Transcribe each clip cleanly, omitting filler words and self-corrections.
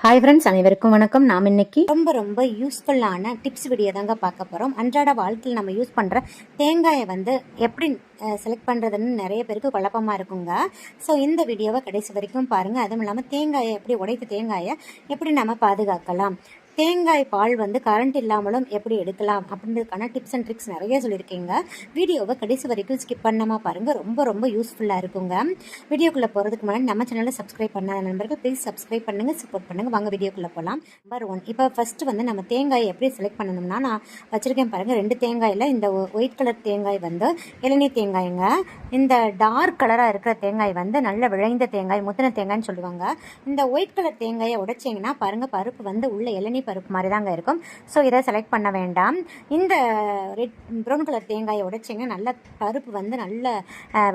Hi friends, அனைவருக்கும் வணக்கம். நாம் இன்னைக்கு ரொம்ப யூஸ்ஃபுல்லான டிப்ஸ் வீடியோ தாங்க பார்க்க போகிறோம். அன்றாட வாழ்க்கையில் நம்ம யூஸ் பண்ணுற தேங்காயை எப்படி செலக்ட் பண்ணுறதுன்னு நிறைய பேருக்கு குழப்பமாக இருக்குங்க. ஸோ இந்த வீடியோவை கடைசி வரைக்கும் பாருங்கள். அதுவும் இல்லாமல் தேங்காயை உடைத்த தேங்காயை எப்படி நம்ம பாதுகாக்கலாம், தேங்காய் பால் கரண்ட் இல்லாமலும் எப்படி எடுக்கலாம் அப்படின்றதுக்கான டிப்ஸ் அண்ட் ட்ரிக்ஸ் நிறைய சொல்லியிருக்கீங்க. வீடியோவை கடைசி வரைக்கும் ஸ்கிப் பண்ணாமல் பாருங்கள். ரொம்ப யூஸ்ஃபுல்லாக இருக்குங்க. வீடியோக்குள்ளே போகிறதுக்கு முன்னாடி நம்ம சேனலை சப்ஸ்கிரைப் பண்ணாத நண்பர்கள் ப்ளீஸ் சப்ஸ்கிரைப் பண்ணுங்கள், சப்போர்ட் பண்ணுங்கள். வாங்க வீடியோக்குள்ளே போகலாம். நம்பர் 1, இப்போ ஃபஸ்ட்டு நம்ம தேங்காயை எப்படி செலக்ட் பண்ணணும்னா, நான் வச்சுருக்கேன் பாருங்கள். 2 தேங்காயில் இந்த ஒயிட் கலர் தேங்காய் இளநீ தேங்காய்ங்க. இந்த டார்க் கலராக இருக்கிற தேங்காய் நல்ல விளைந்த தேங்காய், முத்தின தேங்காய்ன்னு சொல்லுவாங்க. இந்த ஒயிட் கலர் தேங்காயை உடைச்சிங்கன்னா பாருங்கள், பருப்பு உள்ள இளநீ பருப்பு மாதிரி தாங்க இருக்கும். ஸோ இதை செலக்ட் பண்ண வேண்டாம். இந்த ப்ரௌன் கலர் தேங்காயை உடைச்சிங்க நல்ல பருப்பு நல்ல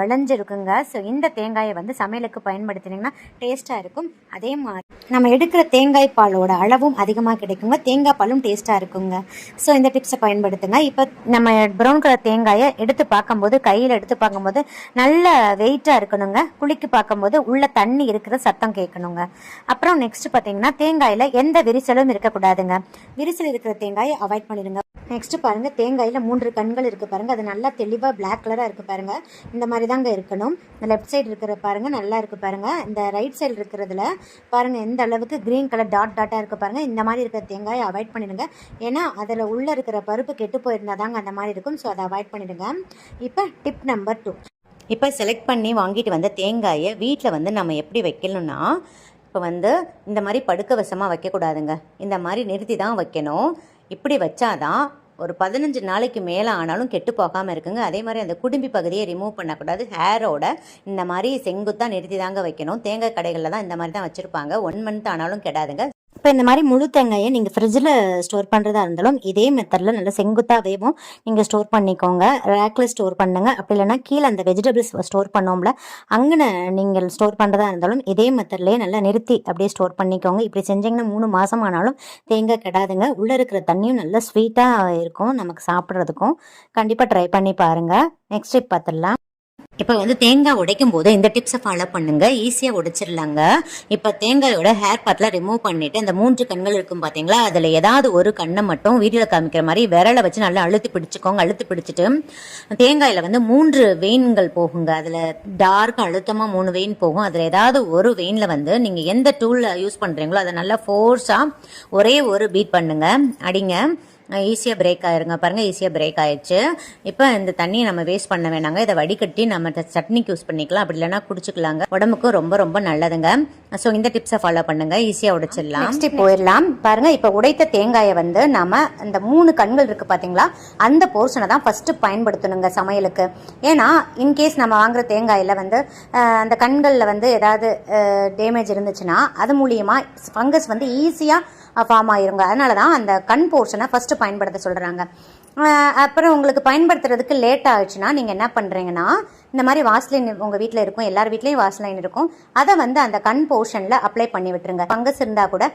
விளைஞ்சிருக்குங்க. ஸோ இந்த தேங்காயை சமையலுக்கு பயன்படுத்தினீங்கன்னா டேஸ்ட்டாக இருக்கும். அதே மாதிரி நம்ம எடுக்கிற தேங்காய் பாலோட அளவும் அதிகமாக கிடைக்குங்க, தேங்காய் பாலும் டேஸ்ட்டாக இருக்குங்க. ஸோ இந்த டிப்ஸை பயன்படுத்துங்க. இப்போ நம்ம ப்ரௌன் கலர் தேங்காயை எடுத்து பார்க்கும்போது, கையில் எடுத்து பார்க்கும்போது நல்ல வெயிட்டாக இருக்கணுங்க. குளிக்கு பார்க்கும்போது உள்ள தண்ணி இருக்கிற சத்தம் கேட்கணுங்க. அப்புறம் நெக்ஸ்ட் பார்த்தீங்கன்னா, தேங்காயில் எந்த விரிசலும் இருக்கக்கூடாதுங்க. விரிசல் இருக்கிற தேங்காயை அவாய்ட் பண்ணிடுங்க. நெக்ஸ்ட் பாருங்க, தேங்காயில் 3 கண்கள் இருக்கு பாருங்க. அது நல்லா தெளிவாக பிளாக் கலராக இருக்கு பாருங்க. இந்த மாதிரி தாங்க இருக்கணும். இந்த லெஃப்ட் சைடு இருக்கிற பாருங்க நல்லா இருக்கு பாருங்க. இந்த ரைட் சைடு இருக்கிறதுல பாருங்க எந்த அளவுக்கு கிரீன் கலர் டாட்டாக இருக்கு பாருங்க. இந்த மாதிரி இருக்கிற தேங்காயை அவாய்ட் பண்ணிடுங்க. ஏன்னா அதில் உள்ள இருக்கிற பருப்பு கெட்டு போயிருந்தா தாங்க அந்த மாதிரி இருக்கும். ஸோ அதை அவாய்ட் பண்ணிடுங்க. இப்போ டிப் நம்பர் 2, இப்போ செலக்ட் பண்ணி வாங்கிட்டு வந்த தேங்காயை வீட்டில் நம்ம எப்படி வைக்கணும்னா, இப்போ இந்த மாதிரி படுக்க வசமாக வைக்கக்கூடாதுங்க. இந்த மாதிரி நிறுத்தி தான் வைக்கணும். இப்படி வச்சாதான் ஒரு 15 நாளைக்கு மேலே ஆனாலும் கெட்டு போகாமல் இருக்குங்க. அதே மாதிரி அந்த குடும்பி பகுதியை ரிமூவ் பண்ணக்கூடாது. ஹேரோட இந்த மாதிரி செங்குத்தாக நிறுத்தி தாங்க வைக்கணும். தேங்காய் கடைகளில் தான் இந்த மாதிரி தான் வச்சுருப்பாங்க. 1 மந்த் ஆனாலும் கெடாதுங்க. இப்போ இந்த மாதிரி முழு தேங்காயை நீங்கள் ஃப்ரிட்ஜில் ஸ்டோர் பண்ணுறதா இருந்தாலும் இதே மெத்தடில் நல்ல செங்குத்தாகவும் நீங்கள் ஸ்டோர் பண்ணிக்கோங்க. ரேக்கில் ஸ்டோர் பண்ணுங்க. அப்படி இல்லைனா கீழே அந்த வெஜிடபிள்ஸ் ஸ்டோர் பண்ணோம்ல, அங்கே நீங்கள் ஸ்டோர் பண்ணுறதா இருந்தாலும் இதே மெத்தட்லேயே நல்லா நிறுத்தி அப்படியே ஸ்டோர் பண்ணிக்கோங்க. இப்படி செஞ்சிங்கன்னா 3 மாதம் ஆனாலும் தேங்காய் கெடாதுங்க. உள்ளே இருக்கிற தண்ணியும் நல்லா ஸ்வீட்டாக இருக்கும் நமக்கு சாப்பிட்றதுக்கும். கண்டிப்பாக ட்ரை பண்ணி பாருங்கள். நெக்ஸ்ட் டிப் பார்த்துடலாம். இப்போ தேங்காய் உடைக்கும் போது இந்த டிப்ஸை ஃபாலோ பண்ணுங்க, ஈஸியாக உடைச்சிடலாங்க. இப்போ தேங்காயோட ஹேர் பார்ட்லாம் ரிமூவ் பண்ணிட்டு அந்த 3 கண்கள் இருக்கும் பார்த்தீங்களா, அதில் ஏதாவது ஒரு கண்ணை மட்டும் வீடியோவில் காமிக்கிற மாதிரி விரலை வச்சு நல்லா அழுத்தி பிடிச்சிக்கோங்க. அழுத்தி பிடிச்சிட்டு தேங்காயில் 3 வெயின்கள் போகுங்க. அதில் டார்க் அழுத்தமாக 3 வெயின் போகும். அதில் ஏதாவது ஒரு வெயினில் நீங்கள் எந்த டூல் யூஸ் பண்ணுறீங்களோ அதை நல்லா ஃபோர்ஸாக ஒரே ஒரு பீட் பண்ணுங்க, அடிங்க. ஈஸியாக பிரேக் ஆயிருங்க பாருங்கள். ஈஸியாக பிரேக் ஆயிடுச்சு. இப்போ இந்த தண்ணியை நம்ம வேஸ்ட் பண்ண வேணாங்க. இதை வடிகட்டி நம்ம சட்னிக்கு யூஸ் பண்ணிக்கலாம், அப்படி இல்லைன்னா குடிச்சுக்கலாங்க. உடம்புக்கும் ரொம்ப நல்லதுங்க. ஸோ இந்த டிப்ஸை ஃபாலோ பண்ணுங்க, ஈஸியாக உடைச்சிடலாம். நெக்ஸ்ட் போயிடலாம் பாருங்க. இப்போ உடைத்த தேங்காயை நம்ம இந்த 3 கண்கள் இருக்கு பார்த்தீங்களா, அந்த போர்ஷனை தான் ஃபர்ஸ்ட் பயன்படுத்தணுங்க சமையலுக்கு. ஏன்னா இன்கேஸ் நம்ம வாங்குற தேங்காயில் அந்த கண்களில் ஏதாவது டேமேஜ் இருந்துச்சுன்னா அது மூலியமா ஃபங்கஸ் ஈஸியாக ஃபார்ம் ஆயிருங்க. அதனால தான் அந்த கண் போர்ஷனை ஃபர்ஸ்ட் பயன்படுத்த சொல்றாங்க. அப்புறம் உங்களுக்கு பயன்படுத்துறதுக்கு லேட் ஆயிடுச்சுன்னா நீங்கள் என்ன பண்ணுறீங்கன்னா, இந்த மாதிரி வாஸ்லைன் உங்கள் வீட்டில் இருக்கும், எல்லார் வீட்லேயும் வாஸ்லைன் இருக்கும். அதை அந்த கண் போர்ஷனில் அப்ளை பண்ணி விட்டுருங்க. ஃபங்கஸ் இருந்தால் கூட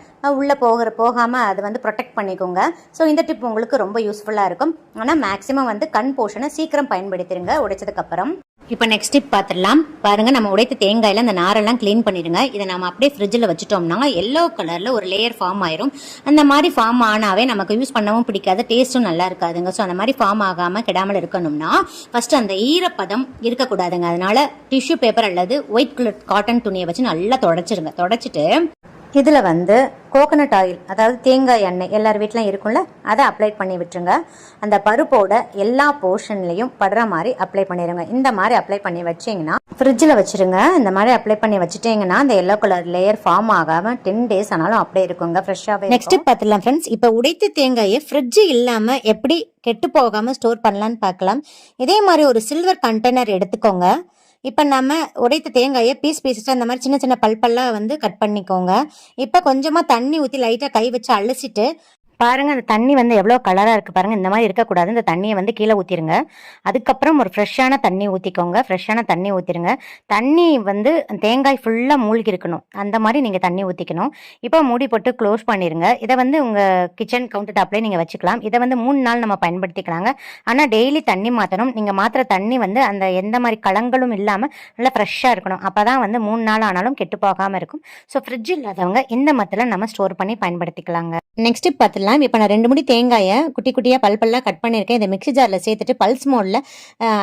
உள்ளே போகாமல் அது ப்ரொடெக்ட் பண்ணிக்கோங்க. ஸோ இந்த டிப் உங்களுக்கு ரொம்ப யூஸ்ஃபுல்லாக இருக்கும். ஆனால் மேக்ஸிமம் கண் போர்ஷனை சீக்கிரம் பயன்படுத்திடுங்க உடைச்சதுக்கப்புறம். இப்போ நெக்ஸ்ட் டிப் பார்த்துடலாம் பாருங்க. நம்ம உடைத்த தேங்காயில் அந்த நாரெல்லாம் க்ளீன் பண்ணிடுங்க. இதை நம்ம அப்படியே ஃப்ரிட்ஜில் வச்சுட்டோம்னா எல்லோ கலரில் ஒரு லேயர் ஃபார்ம் ஆயிரும். அந்த மாதிரி ஃபார்ம் ஆனாவே நமக்கு யூஸ் பண்ணவும் பிடிக்காது, டேஸ்ட்டும் நல்லா இருக்காதுங்க. ஸோ அந்த மாதிரி ஃபார்ம் ஆகாமல் கெடாமல் இருக்கணும்னா ஃபர்ஸ்ட் அந்த ஈரப்பதம் இருக்கக்கூடாதுங்க. அதனால டிஷ்யூ பேப்பர் அல்லது ஒயிட் கலர் காட்டன் துணியை வச்சு நல்லா தொடச்சிருங்க. தொடச்சிட்டு இதில் கோகனட் ஆயில், அதாவது தேங்காய் எண்ணெய் எல்லார் வீட்டிலும் இருக்கும்ல, அதை அப்ளை பண்ணி விட்டுருங்க. அந்த பருப்போட எல்லா போர்ஷன்லையும் படுற மாதிரி அப்ளை பண்ணிடுங்க. இந்த மாதிரி அப்ளை பண்ணி வச்சிங்கன்னா ஃப்ரிட்ஜில் வச்சுருங்க. இந்த மாதிரி அப்ளை பண்ணி வச்சுட்டிங்கன்னா அந்த எல்லோ கலர் லேயர் ஃபார்ம் ஆகாமல் 10 days ஆனாலும் அப்படியே இருக்குங்க, ஃப்ரெஷ்ஷாகவே. நெக்ஸ்ட் பார்த்துலாம் ஃப்ரெண்ட்ஸ். இப்போ உடைத்த தேங்காயை ஃப்ரிட்ஜ் இல்லாமல் எப்படி கெட்டு போகாமல் ஸ்டோர் பண்ணலான்னு பார்க்கலாம். இதே மாதிரி ஒரு சில்வர் கண்டெய்னர் எடுத்துக்கோங்க. இப்போ நம்ம உடைத்த தேங்காயை பீஸாக அந்த மாதிரி சின்ன சின்ன பல்பெல்லாம் கட் பண்ணிக்கோங்க. இப்போ கொஞ்சமாக தண்ணி ஊற்றி லைட்டாக கை வச்சு அலசிட்டு பாருங்கள் அந்த தண்ணி வந்து எவ்வளோ கலராக இருக்குது பாருங்கள். இந்த மாதிரி இருக்கக்கூடாது. இந்த தண்ணியை வந்து கீழே ஊற்றிடுங்க. அதுக்கப்புறம் ஒரு ஃப்ரெஷ்ஷான தண்ணி ஊற்றிக்கோங்க. ஃப்ரெஷ்ஷான தண்ணி ஊற்றிடுங்க. தண்ணி வந்து தேங்காய் ஃபுல்லாக மூழ்கி இருக்கணும். அந்த மாதிரி நீங்கள் தண்ணி ஊற்றிக்கணும். இப்போ மூடி போட்டு க்ளோஸ் பண்ணிடுங்க. இதை வந்து உங்கள் கிச்சன் கவுண்டர் டாப்லேயே நீங்கள் வச்சுக்கலாம். இதை வந்து 3 நாள் நம்ம பயன்படுத்திக்கலாங்க. ஆனால் டெய்லி தண்ணி மாற்றணும். நீங்கள் மாற்றுற தண்ணி வந்து அந்த எந்த மாதிரி கலங்களும் இல்லாமல் நல்லா ஃப்ரெஷ்ஷாக இருக்கணும். அப்போ தான் வந்து 3 நாள் ஆனாலும் கெட்டு போகாமல் இருக்கும். ஸோ ஃப்ரிட்ஜ் இல்லாதவங்க இந்த மத்தில் நம்ம ஸ்டோர் பண்ணி பயன்படுத்திக்கலாங்க. நெக்ஸ்ட் பார்த்துடலாம். இப்போ நான் 2 முடி தேங்காயை குட்டி குட்டியாக பல்பெல்லாம் கட் பண்ணியிருக்கேன். இதை மிக்ஸி ஜாரில் சேர்த்துட்டு பல்ஸ் மோடில்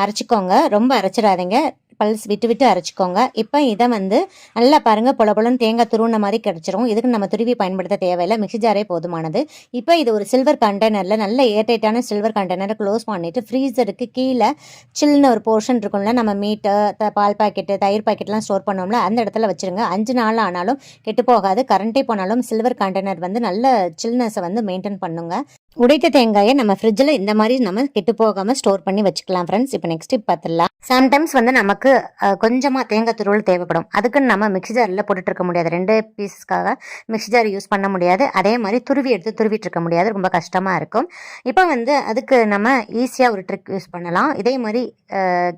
அரைச்சிக்கோங்க. ரொம்ப அரைச்சிடாதீங்க. பல்ஸ் விட்டு விட்டு அரைச்சிக்கோங்க. இப்போ இதை வந்து நல்லா பாருங்கள், பொல பொலன்னு தேங்காய் துருவின மாதிரி கிடச்சிரும். இதுக்கு நம்ம துருவி பயன்படுத்த தேவையில்லை. மிக்ஸி ஜாரே போதுமானது. இப்போ இது ஒரு சில்வர் கண்டெய்னரில், நல்ல ஏர்டைட்டான சில்வர் கண்டெய்னரை க்ளோஸ் பண்ணிவிட்டு ஃப்ரீசருக்கு கீழே சில்லுன்னு ஒரு போர்ஷன் இருக்கும்ல, நம்ம மீட்டு பால் பாக்கெட்டு தயிர் பாக்கெட்லாம் ஸ்டோர் பண்ணோம்ல, அந்த இடத்துல வச்சுருங்க. 5 நாள் ஆனாலும் கெட்டு போகாது. கரண்ட்டே போனாலும் சில்வர் கண்டெய்னர் வந்து நல்ல சில்னஸை வந்து மெயின்டைன் பண்ணுங்க. உடைத்த தேங்காயை நம்ம ஃப்ரிட்ஜில் இந்த மாதிரி நம்ம கெட்டு போகாமல் ஸ்டோர் பண்ணி வச்சுக்கலாம் ஃப்ரெண்ட்ஸ். இப்போ நெக்ஸ்ட் டிப் பார்த்துடலாம். சம்டைம்ஸ் வந்து நமக்கு கொஞ்சமாக தேங்காய் துருவல் தேவைப்படும். அதுக்குன்னு நம்ம மிக்ஸி ஜாரில் போட்டுட்டு இருக்க முடியாது. 2 பீஸஸ்க்காக மிக்ஸி ஜார் யூஸ் பண்ண முடியாது. அதே மாதிரி துருவி எடுத்து துருவிட்டு இருக்க முடியாது. ரொம்ப கஷ்டமாக இருக்கும். இப்போ வந்து அதுக்கு நம்ம ஈஸியாக ஒரு ட்ரிக் யூஸ் பண்ணலாம். இதே மாதிரி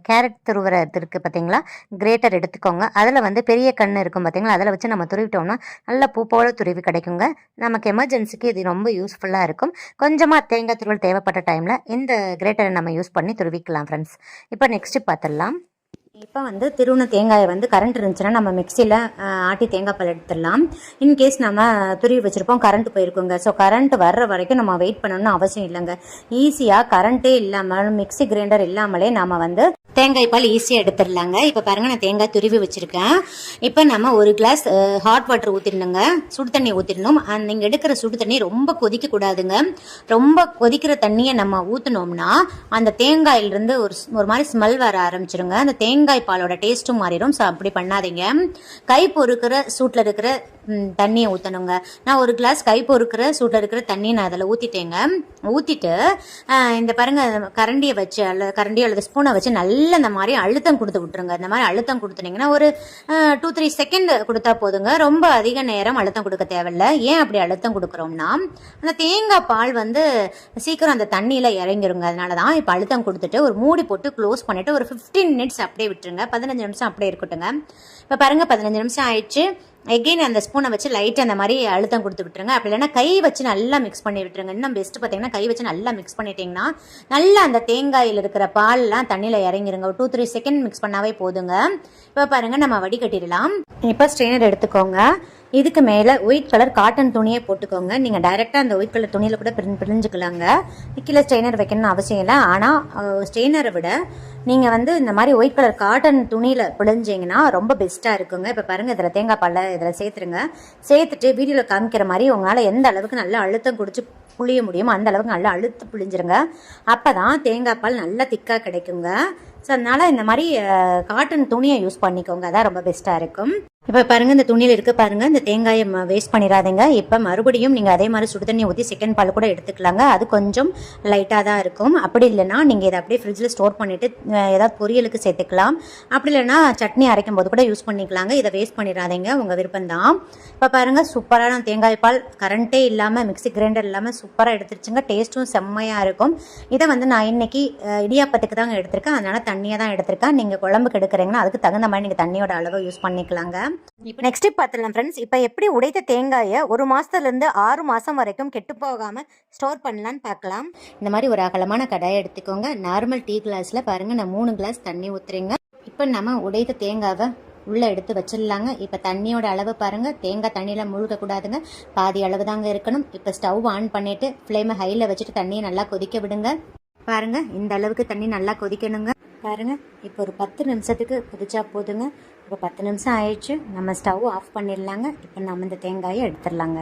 கேரட் துருவுறது இருக்குது பார்த்தீங்களா, கிரேட்டர் எடுத்துக்கோங்க. அதில் வந்து பெரிய கண் இருக்கும் பார்த்தீங்களா, அதில் வச்சு நம்ம துருவிட்டோம்னா நல்ல பூ போல துருவி கிடைக்குங்க. நமக்கு எமர்ஜென்சிக்கு இது ரொம்ப யூஸ்ஃபுல்லாக இருக்கும். கொஞ்சமாக தேங்காய் துருவல் தேவைப்பட்ட டைமில் இந்த கிரேட்டரை நம்ம யூஸ் பண்ணி துருவிக்கலாம் ஃப்ரெண்ட்ஸ். இப்போ நெக்ஸ்ட்டு பார்த்துடலாம். இப்போ வந்து திருவுண தேங்காயை வந்து கரண்ட் இருந்துச்சுன்னா நம்ம மிக்சியில் ஆட்டி தேங்காய் பால் எடுத்துடலாம். இன்கேஸ் நம்ம துருவி வச்சுருப்போம், கரண்ட் போயிருக்குங்க. ஸோ கரண்ட் வர்ற வரைக்கும் நம்ம வெயிட் பண்ணணும்னு அவசியம் இல்லைங்க. ஈஸியாக கரண்ட்டே இல்லாமல் மிக்சி கிரைண்டர் இல்லாமலே நம்ம வந்து தேங்காய் பால் ஈஸியாக எடுத்துடலாங்க. இப்போ பாருங்கள், நான் தேங்காய் துருவி வச்சுருக்கேன். இப்போ நம்ம ஒரு கிளாஸ் ஹாட் வாட்டர் ஊற்றிடணுங்க. சுடு தண்ணி ஊற்றிடணும். நீங்கள் எடுக்கிற சுடு தண்ணி ரொம்ப கொதிக்கக்கூடாதுங்க. ரொம்ப கொதிக்கிற தண்ணியை நம்ம ஊற்றினோம்னா அந்த தேங்காயிலிருந்து ஒரு மாதிரி ஸ்மெல் வர ஆரம்பிச்சிருங்க. அந்த தேங்காய் பாலோட டேஸ்ட்டும் மாறிடும். ஸோ அப்படி பண்ணாதீங்க. கை பொறுக்கிற சூட்டில் இருக்கிற தண்ணியை ஊற்றணுங்க. நான் ஒரு கிளாஸ் கை பொறுக்கிற சூட்டில் இருக்கிற தண்ணியை நான் அதில் ஊற்றிட்டேங்க. ஊற்றிட்டு இந்த பாருங்க, கரண்டியை வச்சு கரண்டியோ அல்லது ஸ்பூனை வச்சு நல்லா இந்த மாதிரி அழுத்தம் கொடுத்து விட்டுருங்க. இந்த மாதிரி அழுத்தம் கொடுத்துனீங்கன்னா ஒரு 2-3 செகண்ட் கொடுத்தா போதுங்க. ரொம்ப அதிக நேரம் அழுத்தம் கொடுக்க தேவையில்லை. ஏன் அப்படி அழுத்தம் கொடுக்குறோம்னா அந்த தேங்காய் பால் வந்து சீக்கிரம் அந்த தண்ணியில் இறங்கிருங்க. அதனால தான் இப்போ அழுத்தம் கொடுத்துட்டு ஒரு மூடி போட்டு க்ளோஸ் பண்ணிவிட்டு ஒரு 15 மினிட்ஸ் அப்படியே விட்டுருங்க. 15 நிமிஷம் அப்படியே இருக்கட்டுங்க. இப்போ பாருங்கள், 15 நிமிஷம் ஆயிடுச்சு. எகெயின் அந்த ஸ்பூனை வச்சு லைட்டாக அந்த மாதிரி அழுத்தம் கொடுத்து விட்டுருங்க. அப்படி இல்லைன்னா கை வச்சு நல்லா மிக்ஸ் பண்ணி விட்டுருங்க. இன்னும் பெஸ்ட்டு பார்த்தீங்கன்னா கை வச்சு நல்லா மிக்ஸ் பண்ணிட்டீங்கன்னா நல்லா அந்த தேங்காயில் இருக்கிற பால்லாம் தண்ணியில் இறங்கிருங்க. ஒரு 2-3 செகண்ட் மிக்ஸ் பண்ணாவே போதுங்க. இப்போ பாருங்கள், நம்ம வடிகட்டிடலாம். இப்போ ஸ்ட்ரெயினர் எடுத்துக்கோங்க. இதுக்கு மேலே ஒயிட் கலர் காட்டன் துணியை போட்டுக்கோங்க. நீங்கள் டைரெக்டாக அந்த ஒயிட் கலர் துணியில் கூட பிரிஞ்சுக்கலாங்க. கீழே ஸ்ட்ரெயினர் வைக்கணும்னு அவசியம் இல்லை. ஆனால் ஸ்ட்ரெயினரை விட நீங்கள் வந்து இந்த மாதிரி ஒயிட் கலர் காட்டன் துணியில் பிழிஞ்சிங்கன்னா ரொம்ப பெஸ்ட்டாக இருக்குங்க. இப்போ பாருங்கள், இதில் தேங்காய் பாலை இதில் சேர்த்துருங்க. சேர்த்துட்டு வீடியோவில் காமிக்கிற மாதிரி உங்களால் எந்த அளவுக்கு நல்லா அழுத்தம் குடிச்சு புளிய முடியுமோ அந்த அளவுக்கு நல்லா அழுத்து புளிஞ்சிருங்க. அப்போ தான் தேங்காய் பால் நல்லா திக்காக கிடைக்குங்க. ஸோ அதனால் இந்த மாதிரி காட்டன் துணியை யூஸ் பண்ணிக்கோங்க. அதான் ரொம்ப பெஸ்ட்டாக இருக்கும். இப்போ பாருங்கள், இந்த துணியில் இருக்க பாருங்கள், இந்த தேங்காயை வேஸ்ட் பண்ணிடாதீங்க. இப்போ மறுபடியும் நீங்கள் அதே மாதிரி சுடு தண்ணி ஊற்றி செகண்ட் பால் கூட எடுத்துக்கலாங்க. அது கொஞ்சம் லைட்டாக தான் இருக்கும். அப்படி இல்லைன்னா நீங்கள் இதை அப்படியே ஃப்ரிட்ஜில் ஸ்டோர் பண்ணிவிட்டு ஏதாவது பொரியலுக்கு சேர்த்துக்கலாம். அப்படி இல்லைன்னா சட்னி அரைக்கும் போது கூட யூஸ் பண்ணிக்கலாங்க. இதை வேஸ்ட் பண்ணிடாதீங்க, உங்கள் விருப்பம்தான். இப்போ பாருங்கள், சூப்பரான தேங்காய் பால் கரண்ட்டே இல்லாமல் மிக்ஸி கிரைண்டர் இல்லாமல் சூப்பராக எடுத்துருச்சுங்க. டேஸ்ட்டும் செம்மையாக இருக்கும். இதை வந்து நான் இன்னைக்கு இடியாப்பத்துக்கு தாங்க எடுத்திருக்கேன். அதனால் தண்ணியாக தான் எடுத்திருக்கேன். நீங்கள் குழம்புக்கு எடுக்கிறீங்கன்னா அதுக்கு தகுந்த மாதிரி நீங்கள் தண்ணியோட அளவை யூஸ் பண்ணிக்கலாங்க. இப்போ நெக்ஸ்ட் பார்த்துலாம் ஃப்ரெண்ட்ஸ். இப்போ எப்படி உடைத்த தேங்காயை 1 மாதத்துலேருந்து 6 மாதம் வரைக்கும் கெட்டு போகாமல் ஸ்டோர் பண்ணலான்னு பார்க்கலாம். இந்த மாதிரி ஒரு அகலமான கடாயை எடுத்துக்கோங்க. நார்மல் டீ கிளாஸில் பாருங்கள், நான் 3 கிளாஸ் தண்ணி ஊற்றுறேங்க. இப்போ நம்ம உடைத்த தேங்காவை உள்ளே எடுத்து வச்சிடலாங்க. இப்போ தண்ணியோட அளவு பாருங்கள், தேங்காய் தண்ணியில் முழுகக்கூடாதுங்க, பாதி அளவு தாங்க இருக்கணும். இப்போ ஸ்டவ் ஆன் பண்ணிவிட்டு ஃப்ளேமை ஹையில் வச்சுட்டு தண்ணியை நல்லா கொதிக்க விடுங்க. பாருங்கள், இந்த அளவுக்கு தண்ணி நல்லா கொதிக்கணுங்க. பாருங்கள், இப்போ ஒரு 10 நிமிஷத்துக்கு கொதிச்சா போதுங்க. இப்போ 10 நிமிஷம் ஆயிடுச்சு. நம்ம ஸ்டவ் ஆஃப் பண்ணிடலாங்க. இப்போ நம்ம இந்த தேங்காயை எடுத்துடலாங்க.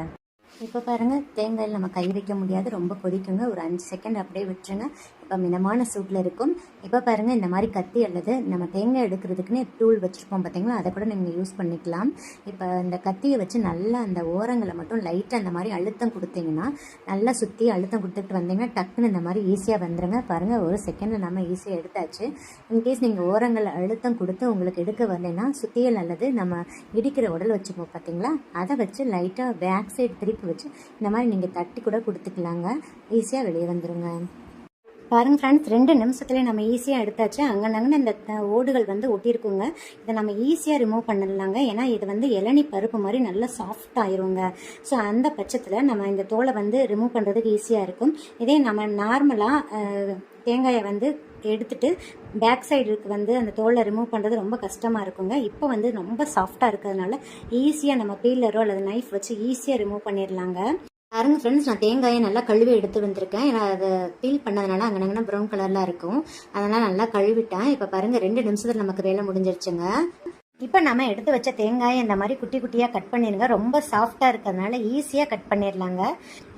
இப்போ பாருங்கள், தேங்காயில் நம்ம கை வைக்க முடியாது, ரொம்ப கொதிக்குங்க. ஒரு 5 செகண்ட் அப்படியே விட்டுருங்க. இப்போ மிதமான சூட்டில் இருக்கும். இப்போ பாருங்கள், இந்த மாதிரி கத்தி அல்லது நம்ம தேங்காய் எடுக்கிறதுக்குன்னு டூல் வச்சுருப்போம் பார்த்தீங்களா, அதை கூட நீங்கள் யூஸ் பண்ணிக்கலாம். இப்போ இந்த கத்தியை வச்சு நல்லா அந்த ஓரங்களை மட்டும் லைட்டாக அந்த மாதிரி அழுத்தம் கொடுத்தீங்கன்னா, நல்லா சுற்றி அழுத்தம் கொடுத்துட்டு வந்தீங்கன்னா டக்குன்னு இந்த மாதிரி ஈஸியாக வந்துடுங்க. பாருங்கள், ஒரு செகண்டில் நம்ம ஈஸியாக எடுத்தாச்சு. இன்கேஸ் நீங்கள் ஓரங்களை அழுத்தம் கொடுத்து உங்களுக்கு எடுக்க வரலைன்னா சுத்தியல் அல்லது நம்ம இடிக்கிற உடல் வச்சுப்போம் பார்த்தீங்களா, அதை வச்சு லைட்டாக பேக் சைடு திருப்பி வச்சு இந்த மாதிரி நீங்கள் தட்டி கூட கொடுத்துக்கலாங்க. ஈஸியாக வெளியே வந்துடுங்க. பாருங்கள் ஃப்ரெண்ட்ஸ், 2 நிமிஷத்துலேயே நம்ம ஈஸியாக எடுத்தாச்சு. அங்கனங்கன்னு இந்த ஓடுகள் வந்து ஒட்டியிருக்குங்க. இதை நம்ம ஈஸியாக ரிமூவ் பண்ணிடலாங்க. ஏன்னா இது வந்து இளநி பருப்பு மாதிரி நல்லா சாஃப்ட் ஆயிருங்க. ஸோ அந்த பட்சத்தில் நம்ம இந்த தோலை வந்து ரிமூவ் பண்ணுறதுக்கு ஈஸியாக இருக்கும். இதே நம்ம நார்மலாக தேங்காயை வந்து எடுத்துட்டு பேக் சைடுக்கு வந்து அந்த தோலை ரிமூவ் பண்ணுறது ரொம்ப கஷ்டமாக இருக்குங்க. இப்போ வந்து ரொம்ப சாஃப்டாக இருக்கிறதுனால ஈஸியாக நம்ம பீலரோ அல்லது நைஃப் வச்சு ஈஸியாக ரிமூவ் பண்ணிடலாங்க. பாருங்க ஃப்ரெண்ட்ஸ், நான் தேங்காயை நல்லா கழுவி எடுத்து வந்திருக்கேன். ஏன்னா அதை பீல் பண்ணதுனால அங்கே ப்ரௌன் கலரில் இருக்கும். அதனால் நல்லா கழுவிட்டேன். இப்போ பாருங்கள், 2 நிமிஷத்தில் நமக்கு வேலை முடிஞ்சிருச்சுங்க. இப்போ நம்ம எடுத்து வச்ச தேங்காயை இந்த மாதிரி குட்டி குட்டியாக கட் பண்ணிடுங்க. ரொம்ப சாஃப்டாக இருக்கிறதுனால ஈஸியாக கட் பண்ணிடலாங்க.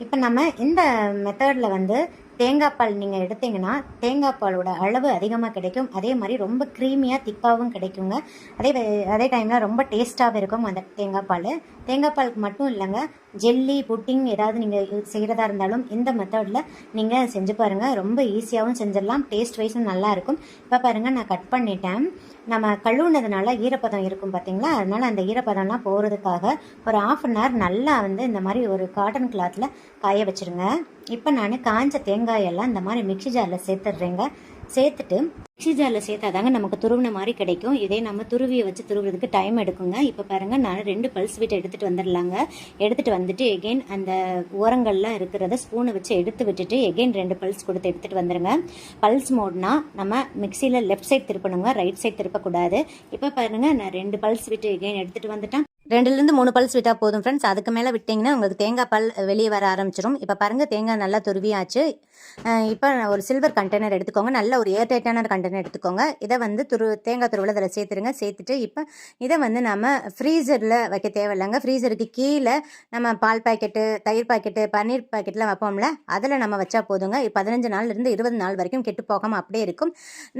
இப்போ நம்ம இந்த மெத்தடில் வந்து தேங்காய் பால் நீங்கள் எடுத்தீங்கன்னா தேங்காய் பாலோட அளவு அதிகமாக கிடைக்கும். அதே மாதிரி ரொம்ப க்ரீமியாக திக்காகவும் கிடைக்குங்க. அதே டைமில் ரொம்ப டேஸ்ட்டாகவும் இருக்கும் அந்த தேங்காய் பால். தேங்காய் பாலுக்கு மட்டும் இல்லைங்க, ஜெல்லி புட்டிங் ஏதாவது நீங்கள் செய்கிறதா இருந்தாலும் இந்த மெத்தடில் நீங்கள் செஞ்சு பாருங்கள். ரொம்ப ஈஸியாகவும் செஞ்சிடலாம். டேஸ்ட் வைஸும் நல்லாயிருக்கும். இப்போ பாருங்கள், நான் கட் பண்ணிட்டேன். நம்ம கழுவுனதுனால ஈரப்பதம் இருக்கும் பார்த்தீங்களா, அதனால் அந்த ஈரப்பதம்லாம் போகிறதுக்காக ஒரு 1/2 அன் ஹவர் நல்லா வந்து இந்த மாதிரி ஒரு காட்டன் கிளாத்தில் காய வச்சுருங்க. இப்போ நான் காஞ்ச தேங்காயெல்லாம் இந்த மாதிரி மிக்ஸி ஜாரில் சேர்த்துடுறேங்க. சேர்த்துட்டு மிக்ஸி ஜாரில் சேர்த்தாதாங்க நமக்கு துருவின மாதிரி கிடைக்கும். இதே நம்ம துருவியை வச்சு துருவுறதுக்கு டைம் எடுக்குங்க. இப்போ பாருங்கள், நான் 2 பல்ஸ் விட்டு எடுத்துகிட்டு வந்துடலாங்க. எடுத்துகிட்டு வந்துட்டு எகெயின் அந்த ஓரங்கள்லாம் இருக்கிறத ஸ்பூனை வச்சு எடுத்து விட்டுட்டு எகெயின் 2 பல்ஸ் கொடுத்து எடுத்துகிட்டு வந்துடுங்க. பல்ஸ் மோட்னா நம்ம மிக்சியில் லெஃப்ட் சைட் திருப்பணுங்க, ரைட் சைட் திருப்பக்கூடாது. இப்போ பாருங்கள், நான் 2 பல்ஸ் விட்டு எகெயின் எடுத்துகிட்டு வந்துட்டேன். 2லேருந்து 3 பல்ஸ் விட்டால் போதும் ஃப்ரெண்ட்ஸ். அதுக்கு மேலே விட்டிங்கன்னா உங்களுக்கு தேங்காய் பால் வெளியே வர ஆரம்பிச்சிடும். இப்போ பாருங்கள், தேங்காய் நல்லா துருவியாச்சு. இப்போ ஒரு சில்வர் கண்டெய்னர் எடுத்துக்கோங்க. நல்ல ஒரு ஏர்டைட்டான கண்டெய்னர் எடுத்துக்கோங்க. இதை வந்து தேங்காய் துருவில் அதில் சேர்த்துருங்க. சேர்த்துட்டு இப்போ இதை வந்து நம்ம ஃப்ரீசரில் வைக்க தேவையில்லைங்க. ஃப்ரீசருக்கு கீழே நம்ம பால் பாக்கெட்டு, தயிர் பாக்கெட்டு, பன்னீர் பாக்கெட்லாம் வைப்போம்ல, அதில் நம்ம வச்சா போதுங்க. 15 நாள்லேருந்து 20 நாள் வரைக்கும் கெட்டு போகாமல் அப்படியே இருக்கும்.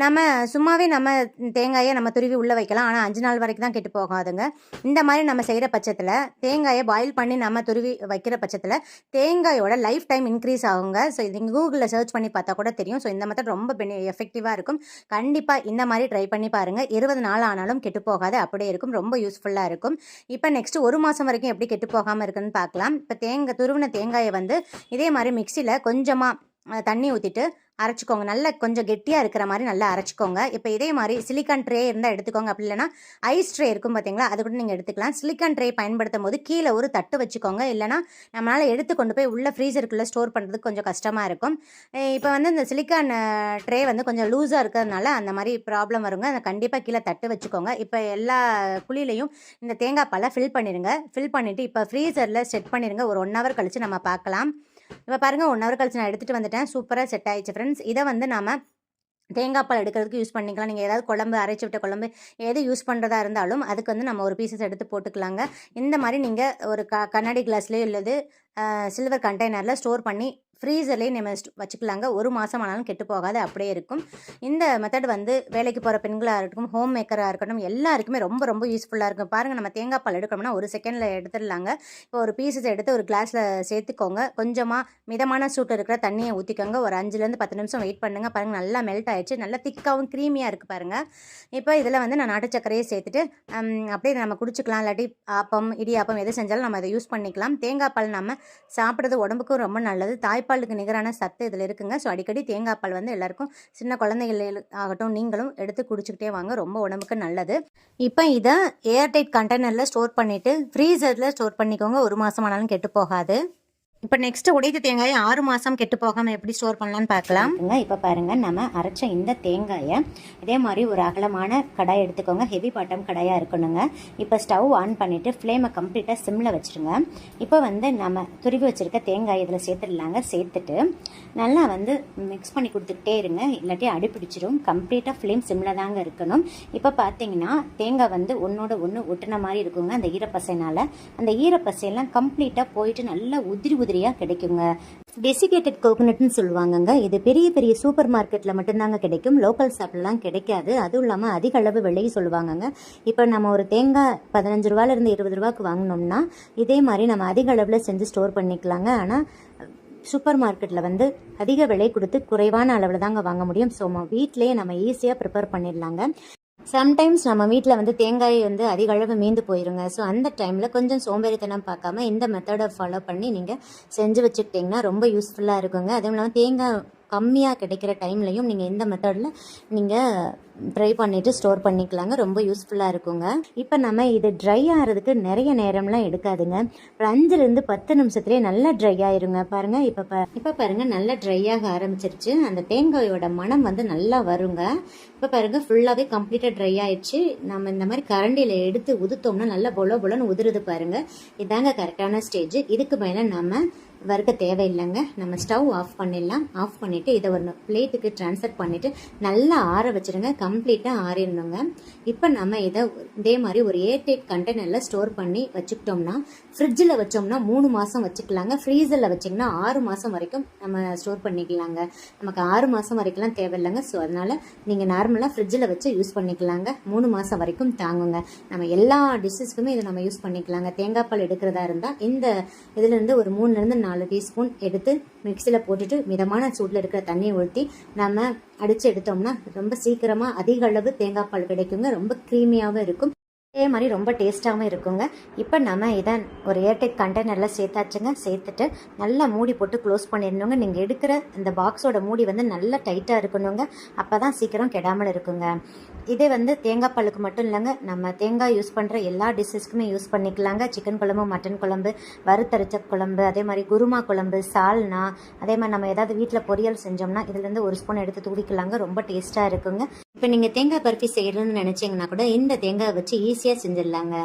நம்ம சும்மாவே நம்ம தேங்காயை நம்ம துருவி உள்ளே வைக்கலாம். ஆனால் 5 நாள் வரைக்கும் தான் கெட்டு போகாதுங்க. இந்த மாதிரி நம்ம செய்கிற பட்சத்தில் தேங்காயை பாயில் பண்ணி நம்ம துருவி வைக்கிற பட்சத்தில் தேங்காயோட லைஃப் டைம் இன்க்ரீஸ் ஆகுங்க. ஸோ இது கூகுளில் சர்ச் பண்ணி பார்த்தா கூட தெரியும். ஸோ இந்த மெத்தட் ரொம்ப எஃபெக்டிவாக இருக்கும். கண்டிப்பாக இந்த மாதிரி ட்ரை பண்ணி பாருங்கள். 20 நாள் ஆனாலும் கெட்டு போகாது, அப்படியே இருக்கும். ரொம்ப யூஸ்ஃபுல்லாக இருக்கும். இப்போ நெக்ஸ்ட் 1 மாதம் வரைக்கும் எப்படி கெட்டு போகாமல் இருக்குன்னு பார்க்கலாம். இப்போ துருவின தேங்காயை வந்து இதே மாதிரி மிக்சியில் கொஞ்சமாக தண்ணி ஊற்றிட்டு அரைச்சிக்கோங்க. நல்லா கொஞ்சம் கெட்டியாக இருக்கிற மாதிரி நல்லா அரைச்சிக்கோங்க. இப்போ இதே மாதிரி சிலிக்கான் ட்ரே இருந்தால் எடுத்துக்கோங்க. அப்படி இல்லைனா ஐஸ் ட்ரே இருக்கும் பார்த்தீங்களா, அது கூட நீங்கள் எடுத்துக்கலாம். சிலிக்கான் ட்ரே பயன்படுத்தும் போது கீழே ஒரு தட்டு வச்சுக்கோங்க. இல்லைனா நம்மளால் எடுத்து கொண்டு போய் உள்ள ஃப்ரீசருக்குள்ளே ஸ்டோர் பண்ணுறதுக்கு கொஞ்சம் கஷ்டமாக இருக்கும். இப்போ வந்து இந்த சிலிக்கான் ட்ரே வந்து கொஞ்சம் லூஸாக இருக்கிறதுனால அந்த மாதிரி ப்ராப்ளம் வருங்க. அதை கண்டிப்பாக கீழே தட்டு வச்சுக்கோங்க. இப்போ எல்லா குழியிலையும் இந்த தேங்காய் பாலை ஃபில் பண்ணிடுங்க. ஃபில் பண்ணிவிட்டு இப்போ ஃப்ரீசரில் செட் பண்ணிடுங்க. ஒரு 1 ஹவர் கழித்து நம்ம பார்க்கலாம். இப்போ பாருங்கள், 1 ஹவர் கழிச்சு நான் எடுத்துகிட்டு வந்துட்டேன். சூப்பராக செட் ஆயிடுச்சு ஃப்ரெண்ட்ஸ். இதை வந்து நம்ம தேங்காய் பால் எடுக்கிறதுக்கு யூஸ் பண்ணிக்கலாம். நீங்கள் ஏதாவது குழம்பு, அரைச்சி விட்ட குழம்பு எது யூஸ் பண்ணுறதா இருந்தாலும் அதுக்கு வந்து நம்ம ஒரு பீசஸ் எடுத்து போட்டுக்கலாங்க. இந்த மாதிரி நீங்கள் ஒரு கண்ணாடி கிளாஸ்லேயோ இல்லது சில்வர் கண்டெய்னரில் ஸ்டோர் பண்ணி ஃப்ரீசர்லேயே நம்ம வச்சுக்கலாங்க. 1 மாதம் ஆனாலும் கெட்டு போகாது, அப்படியே இருக்கும். இந்த மெத்தட் வந்து வேலைக்கு போகிற பெண்களாக இருக்கட்டும், ஹோம் மேக்கராக இருக்கட்டும், எல்லாருக்குமே ரொம்ப ரொம்ப யூஸ்ஃபுல்லாக இருக்கும். பாருங்கள், நம்ம தேங்காய் பால் எடுக்கணும்னா 1 செகண்டில் எடுத்துடலாங்க. இப்போ ஒரு பீசஸ் எடுத்து ஒரு கிளாஸில் சேர்த்துக்கோங்க. கொஞ்சமாக மிதமான சூட்டு இருக்கிற தண்ணியை ஊற்றிக்கோங்க. ஒரு 5லேருந்து 10 நிமிஷம் வெயிட் பண்ணுங்கள். பாருங்கள், நல்லா மெல்ட் ஆகிடுச்சு. நல்லா திக்காகவும் க்ரீமியாக இருக்குது பாருங்கள். இப்போ இதில் வந்து நான் நாட்டு சர்க்கரையை சேர்த்துட்டு அப்படியே நம்ம குடிச்சிக்கலாம். இல்லாட்டி ஆப்பம், இடியாப்பம் எது செஞ்சாலும் நம்ம அதை யூஸ் பண்ணிக்கலாம். தேங்காய் பால் நம்ம சாப்பிட்றது உடம்புக்கும் ரொம்ப நல்லது. தாய்ப்பாலுக்கு நிகரான சத்து இதில் இருக்குங்க. ஸோ அடிக்கடி தேங்காய் பால் வந்து எல்லாருக்கும், சின்ன குழந்தைகள் ஆகட்டும், நீங்களும் எடுத்து குடிச்சிக்கிட்டே வாங்க. ரொம்ப உடம்புக்கு நல்லது. இப்போ இதை ஏர்டைட் கண்டெய்னரில் ஸ்டோர் பண்ணிவிட்டு ஃப்ரீசரில் ஸ்டோர் பண்ணிக்கோங்க. 1 மாதம் ஆனாலும் கெட்டு போகாது. இப்போ நெக்ஸ்ட் உடைத்த தேங்காயை 6 மாதம் கெட்டு போகாமல் எப்படி ஸ்டோர் பண்ணலான்னு பார்க்கலாம். இப்போ பாருங்கள், நம்ம அரைச்ச இந்த தேங்காயை இதே மாதிரி ஒரு அகலமான கடாய் எடுத்துக்கோங்க. ஹெவி பாட்டம் கடாயாக இருக்கணுங்க. இப்போ ஸ்டவ் ஆன் பண்ணிவிட்டு ஃப்ளேமை கம்ப்ளீட்டாக சிம்மில் வச்சுருங்க. இப்போ வந்து நம்ம துருவி வச்சுருக்க தேங்காய் இதில் சேர்த்துடலாங்க. சேர்த்துட்டு நல்லா வந்து மிக்ஸ் பண்ணி கொடுத்துக்கிட்டே இருங்க, இல்லாட்டி அடிப்பிடிச்சிடும். கம்ப்ளீட்டாக ஃப்ளேம் சிம்மில் தாங்க இருக்கணும். இப்போ பார்த்தீங்கன்னா தேங்காய் வந்து ஒன்றோட ஒன்று ஒட்டின மாதிரி இருக்குங்க அந்த ஈரப்பசைனால். அந்த ஈரப்பசையெல்லாம் கம்ப்ளீட்டாக போயிட்டு நல்லா உதிரி உதிரியாக கிடைக்குங்க. டெசிகேட்டட் கோகோனட்னு சொல்லுவாங்கங்க. இது பெரிய பெரிய சூப்பர் மார்க்கெட்டில் மட்டும்தாங்க கிடைக்கும், லோக்கல் ஷாப்லாம் கிடைக்காது. அதுவும் இல்லாமல் அதிக அளவு விலையும் சொல்லுவாங்கங்க. இப்போ நம்ம ஒரு தேங்காய் 15 ரூபாயிலிருந்து 20 ரூபாய்க்கு வாங்கினோம்னா இதே மாதிரி நம்ம அதிக அளவில் செஞ்சு ஸ்டோர் பண்ணிக்கலாங்க. ஆனால் சூப்பர் மார்க்கெட்டில் வந்து அதிக விலை கொடுத்து குறைவான அளவில் தாங்க வாங்க முடியும். ஸோ வீட்டிலேயே நம்ம ஈஸியாக ப்ரிப்பேர் பண்ணிடலாங்க. சம்டைம்ஸ் நம்ம வீட்டில் வந்து தேங்காய் வந்து அதிக அளவு மீந்து போயிருங்க. ஸோ அந்த டைமில் கொஞ்சம் சோம்பேறித்தனம் பார்க்காம இந்த மெத்தடை ஃபாலோ பண்ணி நீங்கள் செஞ்சு வச்சுக்கிட்டிங்கன்னா ரொம்ப யூஸ்ஃபுல்லாக இருக்குங்க. அதுவும் இல்லாமல் தேங்காய் கம்மியாக கிடைக்கிற டைம்லையும் நீங்கள் இந்த மெத்தடில் நீங்கள் ட்ரை பண்ணிவிட்டு ஸ்டோர் பண்ணிக்கலாங்க. ரொம்ப யூஸ்ஃபுல்லாக இருக்குங்க. இப்போ நம்ம இது ட்ரை ஆகிறதுக்கு நிறைய நேரம்லாம் எடுக்காதுங்க. ஒரு 5லேருந்து 10 நிமிஷத்துலேயே நல்லா ட்ரை ஆயிருங்க. பாருங்கள், இப்போ பாருங்கள் நல்லா ட்ரை ஆக ஆரம்பிச்சிருச்சு. அந்த தேங்காயோட மனம் வந்து நல்லா வருங்க. இப்போ பாருங்கள் ஃபுல்லாகவே கம்ப்ளீட்டாக ட்ரை ஆயிடுச்சு. நம்ம இந்த மாதிரி கரண்டியில் எடுத்து உதுத்தோம்னா நல்லா பொலன்னு உதிருது பாருங்கள். இதாங்க கரெக்டான ஸ்டேஜ். இதுக்கு மேலே நம்ம வறுக்க தேவையில்லைங்க. நம்ம ஸ்டவ் ஆஃப் பண்ணிடலாம். ஆஃப் பண்ணிவிட்டு இதை ஒரு பிளேட்டுக்கு ட்ரான்ஸ்ஃபர் பண்ணிவிட்டு நல்லா ஆற வச்சுருங்க. கம்ப்ளீட்டாக ஆறிடணுங்க. இப்போ நம்ம இதை இதே மாதிரி ஒரு ஏர்டைட் கண்டெய்னரில் ஸ்டோர் பண்ணி வச்சுக்கிட்டோம்னா ஃப்ரிட்ஜில் வச்சோம்னா 3 மாதம் வச்சுக்கலாங்க. ஃப்ரீசரில் வச்சிங்கன்னா 6 மாதம் வரைக்கும் நம்ம ஸ்டோர் பண்ணிக்கலாங்க. நமக்கு 6 மாதம் வரைக்கும்லாம் தேவையில்லைங்க. ஸோ அதனால் நீங்கள் நார்மலாக ஃப்ரிட்ஜில் வச்சு யூஸ் பண்ணிக்கலாங்க. 3 மாதம் வரைக்கும் தாங்குங்க. நம்ம எல்லா டிஷ்ஷஸ்க்குமே இதை நம்ம யூஸ் பண்ணிக்கலாங்க. தேங்காய் பால் எடுக்கிறதா இருந்தால் இந்த இதுலேருந்து ஒரு 3லேருந்து 4 டீஸ்பூன் எடுத்து மிக்சியில் போட்டுட்டு மிதமான சூட்டில் இருக்கிற தண்ணியை ஊற்றி நம்ம அடித்து எடுத்தோம்னா ரொம்ப சீக்கிரமாக அதிக அளவு தேங்காய் பால் கிடைக்குங்க. ரொம்ப க்ரீமியாகவும் இருக்கும், அதே மாதிரி ரொம்ப டேஸ்ட்டாகவும் இருக்குங்க. இப்போ நம்ம இதை ஒரு ஏர்டைட் கண்டெய்னரில் சேர்த்தாச்சுங்க. சேர்த்துட்டு நல்லா மூடி போட்டு க்ளோஸ் பண்ணிடணுங்க. நீங்கள் எடுக்கிற இந்த பாக்ஸோட மூடி வந்து நல்லா டைட்டாக இருக்கணுங்க. அப்போ தான் சீக்கிரம் கெடாமல் இருக்குங்க. இதே வந்து தேங்காய் பாலுக்கு மட்டும் இல்லைங்க, நம்ம தேங்காய் யூஸ் பண்ணுற எல்லா டிஷ்ஷஸ்க்குமே யூஸ் பண்ணிக்கலாங்க. சிக்கன் குழம்பு, மட்டன் குழம்பு, வறுத்தரைச்ச குழம்பு, அதே மாதிரி குருமா குழம்பு, சால்னா, அதே மாதிரி நம்ம ஏதாவது வீட்டில் பொரியல் செஞ்சோம்னா இதுலேருந்து 1 ஸ்பூன் எடுத்து தூவிக்கலாங்க. ரொம்ப டேஸ்ட்டாக இருக்குங்க. இப்போ நீங்கள் தேங்காய் பருப்பி செய்யணும்னு நினச்சிங்கன்னா கூட இந்த தேங்காய் வச்சு ஈஸியாக செஞ்சிடலாங்க.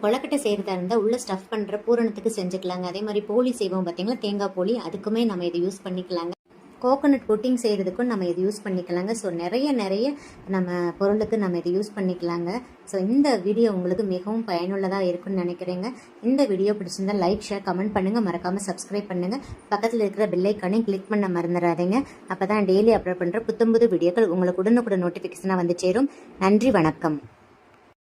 கொலக்கட்டை செய்கிறதா இருந்தால் உள்ளே ஸ்டஃப் பண்ணுற பூரணத்துக்கு செஞ்சுக்கலாங்க. அதே மாதிரி போலி செய்வோம் பார்த்தீங்களா, தேங்காய் போலி, அதுக்குமே நம்ம இதை யூஸ் பண்ணிக்கலாங்க. கோகோனட் புட்டிங் செய்கிறதுக்கும் நம்ம இது யூஸ் பண்ணிக்கலாங்க. ஸோ நிறைய நம்ம பொருளுக்கு நம்ம இது யூஸ் பண்ணிக்கலாங்க. ஸோ இந்த வீடியோ உங்களுக்கு மிகவும் பயனுள்ளதாக இருக்குன்னு நினைக்கிறேங்க. இந்த வீடியோ பிடிச்சிருந்தால் லைக், ஷேர், கமெண்ட் பண்ணுங்கள். மறக்காமல் சப்ஸ்கிரைப் பண்ணுங்கள். பக்கத்தில் இருக்கிற பெல் ஐக்கானையும் கிளிக் பண்ண மறந்துடாதீங்க. அப்போ தான் டெய்லி அப்லோட் பண்ணுற புத்தம்புது வீடியோக்கள் உங்களுக்கு உடனுக்குடன் நோட்டிஃபிகேஷனாக வந்து சேரும். நன்றி, வணக்கம்.